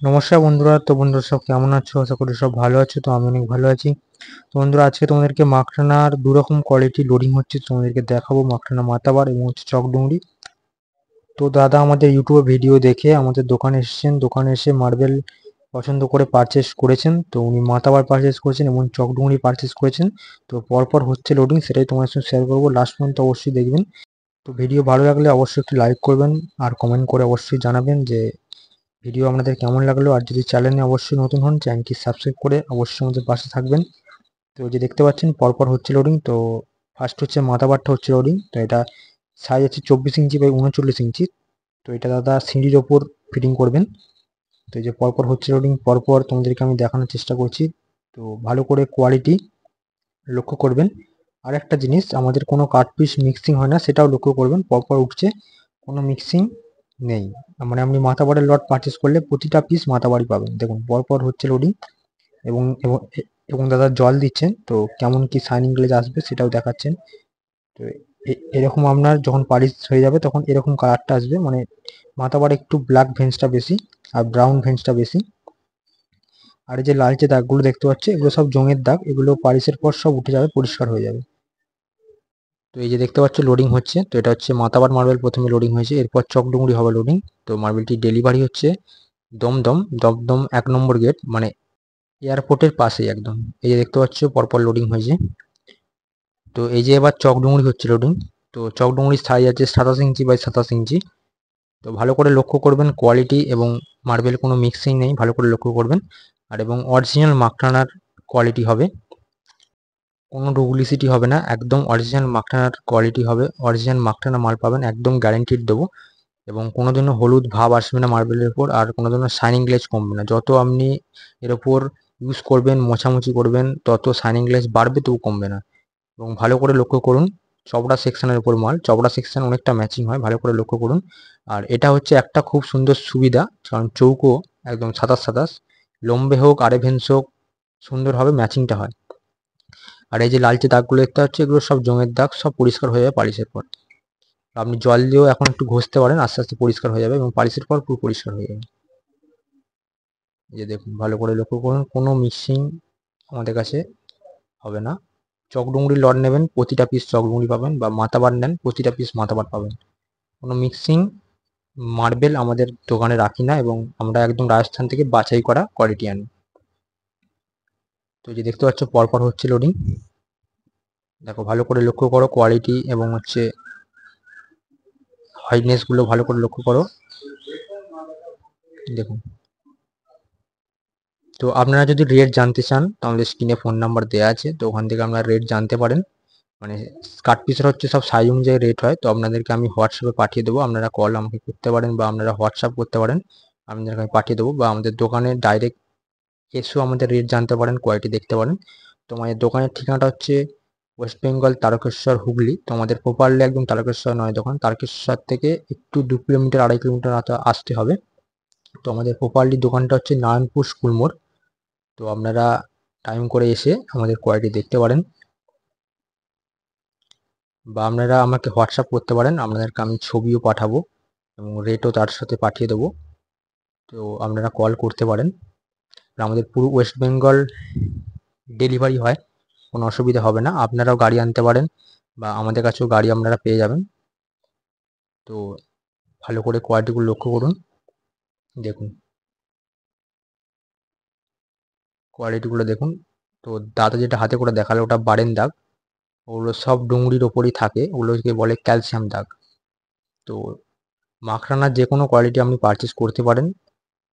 নমস্কার বন্ধুরা। তো বন্ধুরা সব কেমন আছো? আশা করি সব ভালো আছো। তো আমি অনেক ভালো আছি। তো বন্ধুরা আজকে তোমাদেরকে মাখরানার দু রকম কোয়ালিটি লোডিং হচ্ছে তোমাদেরকে দেখাবো, মাখরানা মাতাবার এবং হচ্ছে চকডুংরি। তো দাদা আমাদের ইউটিউবে ভিডিও দেখে আমাদের দোকানে এসেছেন, দোকানে এসে মার্বেল পছন্দ করে পারচেস করেছেন। তো উনি মাতাবার পারচেস করেছেন এবং চকডুংরি পারচেস করেছেন। তো পরপর হচ্ছে লোডিং, সেটাই তোমার সাথে শেয়ার করবো। লাস্ট পর্যন্ত অবশ্যই দেখবেন। তো ভিডিও ভালো লাগলে অবশ্যই একটি লাইক করবেন আর কমেন্ট করে অবশ্যই জানাবেন যে ভিডিও আপনাদের কেমন লাগলো। আর যদি চ্যানেলে অবশ্যই নতুন হন, চ্যানেলটি সাবস্ক্রাইব করে অবশ্যই আমাদের পাশে থাকবেন। তো যে দেখতে পাচ্ছেন পরপর হচ্ছে লোডিং। তো ফার্স্ট হচ্ছে মাথাবারটা হচ্ছে লোডিং। তো এটা সাইজ আছে 24 ইঞ্চি বাই 39 ইঞ্চি। তো এটা দাদা সিঁড়ির ওপর ফিটিং করবেন। তো এই যে পরপর হচ্ছে লোডিং, পরপর তোমাদেরকে আমি দেখানোর চেষ্টা করছি। তো ভালো করে কোয়ালিটি লক্ষ্য করবেন। আর একটা জিনিস, আমাদের কোনো কাট পিস মিক্সিং হয় না, সেটাও লক্ষ্য করবেন। পরপর উঠছে, কোনো মিক্সিং নেই। মানে আপনি মাথাবারের লট পারচেস করলে প্রতিটা পিস মাথাবাড়ি পাবেন। দেখুন পরপর হচ্ছে লোডিং এবং এবং এবং দাদা জল দিচ্ছেন। তো কেমন কি শাইনিং গ্লেজ আসবে সেটাও দেখাচ্ছেন। তো এরকম আপনার যখন পালিশ হয়ে যাবে তখন এরকম কালারটা আসবে, মানে মাথাবার একটু ব্ল্যাক ভেন্সটা বেশি আর ব্রাউন ভেন্সটা বেশি। আর এই যে লালচে দাগগুলো দেখতে পাচ্ছি, এগুলো সব জংয়ের দাগ, এগুলো পালিশের পর সব উঠে যাবে, পরিষ্কার হয়ে যাবে। তো এই যে দেখতে পাচ্ছ লোডিং হচ্ছে। তো এটা হচ্ছে মাতাবার মার্বেল প্রথমে লোডিং হয়েছে, এরপর চকডুংরি হবে লোডিং। তো মার্বেলটি ডেলিভারি হচ্ছে দমদম। দমদম 1 নম্বর গেট, মানে এয়ারপোর্টের পাশেই একদম। এই যে দেখতে পাচ্ছ পরপর লোডিং হয়েছে। তো এই যে এবার চকডুংরি হচ্ছে লোডিং। তো চকডুংরির সাইজ আছে 27 ইঞ্চি বাই 27 ইঞ্চি। তো ভালো করে লক্ষ্য করবেন কোয়ালিটি এবং মার্বেল কোনো মিক্সিং নেই, ভালো করে লক্ষ্য করবেন। আর এবং অরিজিনাল মাখরানার কোয়ালিটি হবে, কোনো ডুপ্লিসিটি হবে না, একদম অরিজিনাল মাখরানার কোয়ালিটি হবে। অরিজিনাল মাখরানা মাল পাবেন, একদম গ্যারান্টিড দেবো। এবং কোনোদিনও হলুদ ভাব আসবে না মার্বেলের উপর, আর কোনোদিনও শাইনিং গ্লেজ কমবে না। যত আপনি এর ওপর ইউজ করবেন, মোছামুছি করবেন, তত শাইনিং গ্লেজ বাড়বে, তবু কমবে না। এবং ভালো করে লক্ষ্য করুন, চওড়া সেকশনের উপর মাল, চওড়া সেকশন অনেকটা ম্যাচিং হয়, ভালো করে লক্ষ্য করুন। আর এটা হচ্ছে একটা খুব সুন্দর সুবিধা, কারণ চৌকো একদম সাতাশ সাতাশ, লম্বে হোক আরেভেন্স হোক, সুন্দরভাবে ম্যাচিংটা হয়। আর এই যে লালচে দাগগুলো দেখতে পাচ্ছি, এগুলো সব জংয়ের দাগ, সব পরিষ্কার হয়ে যাবে পালিশের পর। আপনি জল দিয়েও এখন একটু ঘষতে পারেন, আস্তে আস্তে পরিষ্কার হয়ে যাবে এবং পালিশের পর পুরো পরিষ্কার হয়ে যাবে। এই যে দেখুন, ভালো করে লক্ষ্য করুন, কোনো মিক্সিং আমাদের কাছে হবে না। চকডুংরি লট নেবেন, প্রতিটা পিস চকডুংরি পাবেন, বা মাথাবার নেন প্রতিটা পিস মাথাবার পাবেন। কোনো মিক্সিং মার্বেল আমাদের দোকানে রাখি না, এবং আমরা একদম রাজস্থান থেকে বাছাই করা কোয়ালিটি আনি। তো যে দেখতে পাচ্ছ পরপর হচ্ছে লোডিং। দেখো ভালো করে লক্ষ্য করো কোয়ালিটি এবং হচ্ছে হোয়াইটনেস গুলো ভালো করে লক্ষ্য করো। দেখুন। তো আপনারা যদি রেট জানতে চান, তাহলে স্ক্রিনে ফোন নাম্বার দেওয়া আছে, তো ওখান থেকে আপনারা রেট জানতে পারেন। মানে কাট পিসের হচ্ছে সব সাইজ অনুযায়ী রেট হয়। তো আপনাদেরকে আমি হোয়াটসঅ্যাপে পাঠিয়ে দেবো, আপনারা কল আমাকে করতে পারেন বা আপনারা হোয়াটসঅ্যাপ করতে পারেন, আপনাদেরকে আমি পাঠিয়ে দেবো। বা আমাদের দোকানে ডাইরেক্ট এসেও আমাদের রেট জানতে পারেন, কোয়ালিটি দেখতে পারেন। তো আমাদের দোকানের ঠিকানাটা হচ্ছে ওয়েস্ট বেঙ্গল, তারকেশ্বর, হুগলি। তো আমাদের প্রপারলি একদম তারকেশ্বর নয় দোকান, তারকেশ্বর থেকে একটু 2 কিলোমিটার 2.5 কিলোমিটার আসতে হবে। তো আমাদের প্রপারলি দোকানটা হচ্ছে নারায়ণপুর স্কুল মোড়। তো আপনারা টাইম করে এসে আমাদের কোয়ালিটি দেখতে পারেন, বা আপনারা আমাকে হোয়াটসঅ্যাপ করতে পারেন, আপনাদেরকে আমি ছবিও পাঠাবো এবং রেটও তার সাথে পাঠিয়ে দেবো। তো আপনারা কল করতে পারেন। আর আমাদের পুরো ওয়েস্ট বেঙ্গল ডেলিভারি হয়, কোনো অসুবিধা হবে না। আপনারাও গাড়ি আনতে পারেন বা আমাদের কাছেও গাড়ি আপনারা পেয়ে যাবেন। তো ভালো করে কোয়ালিটিগুলো লক্ষ্য করুন। দেখুন কোয়ালিটিগুলো দেখুন। তো দাদা যেটা হাতে করে দেখালো ওটা বারেন দাগ, ওগুলো সব ডুংরির ওপরই থাকে, ওগুলোকে বলে ক্যালসিয়াম দাগ। তো মাখরানার যে কোনো কোয়ালিটি আপনি পারচেস করতে পারেন,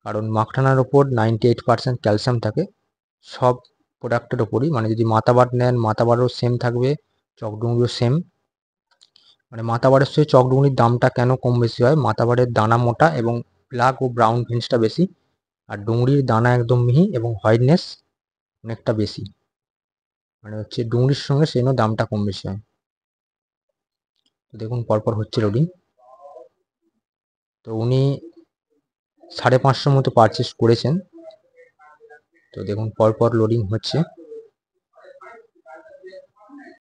কারণ মাখরানার ওপর 98% ক্যালসিয়াম থাকে সব প্রোডাক্টের ওপরই। মানে যদি মাথাবার নেন, মাথাবারও সেম থাকবে, চকডুংরিও সেম। মানে মাথাবারের সঙ্গে চকডুংরির দামটা কেন কম বেশি হয়, মাথাবারের দানা মোটা এবং ব্ল্যাক ও ব্রাউন ফিন্সটা বেশি, আর ডুংরির দানা একদম মিহি এবং হোয়াইটনেস অনেকটা বেশি। মানে হচ্ছে ডুংরির সঙ্গে সেই জন্য দামটা কম বেশি হয়। তো দেখুন পরপর হচ্ছে লোডিং। তো উনি 550 মতো পারচেস করেছেন। তো দেখুন পরপর লোডিং হচ্ছে।